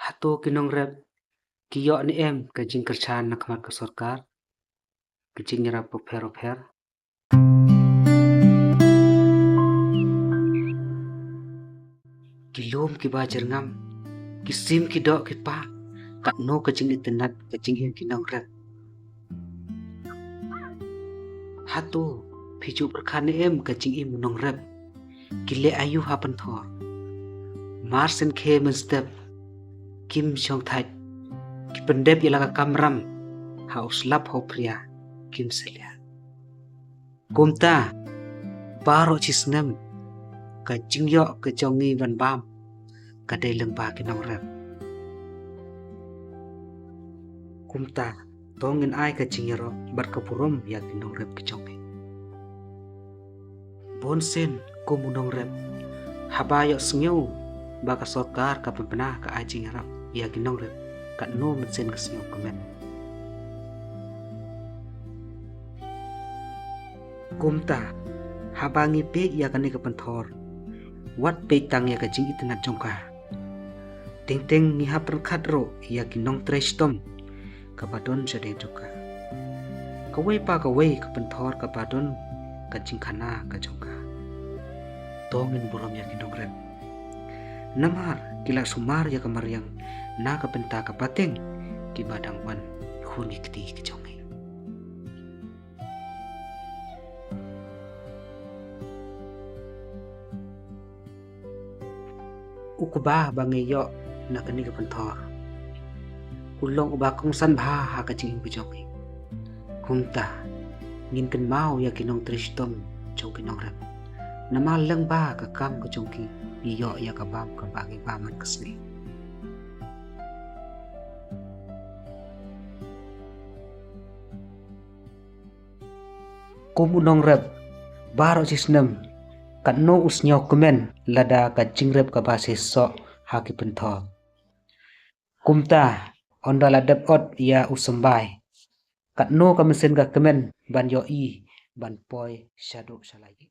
Hato kinong rep kiyo ni em kajing kerjaan nak mat ke sorkar kajing nyerap oper. Kilom ki bajer ngam kisim ki dok ki pa kat no kajing internet kajing em kinong rep. Hato piju berkan em kajing em nong rep kile ayu hapan thor. Marsen ke mestep kim chong thaj ki pendep ilaga kamram ha uslap ho pria kim selia. Kumta baro chisnem kajing yo kejongi van bam kadai lengba kinong rep. Kumta tongin ai kajing yero bar kepurum ya kinong rep kejongi. Bonsen kumunong rep habayo sngeu baka sorkar ka pembenah ka ajing arab ya kinong rep kat no mensen kesngeu kemen. Kumta habangi pe ya kani ke penthor wat pe tang ya kajing internet jongka. Ting ni haper khadro ya kinong trestom kabadon jade juga. Kawai ke penthor kabadon kajing kana ka jongka. Tongin burom ya kinong rep. Namar kila sumar ya kamariang na ka penta ka pateng ki badang wan huni keti kejongi. Ukubah bangeyo na kani ka penthor. Ulong ubakong san bha ha kajing kejongi. Kumta ngin ken mau ya kinong tristom jong kinong rep. Namaleng ba ka kam kejongki iyo ya kabam ka bagi paman kesni. Kumunong rep baro sisnem kat no usnyo kemen lada ka jingrep ka basis so haki penthor. Kumta onda ladep ot ya usembai kat no ka mesin ka kemen ban yo i ban poi shadow salagi.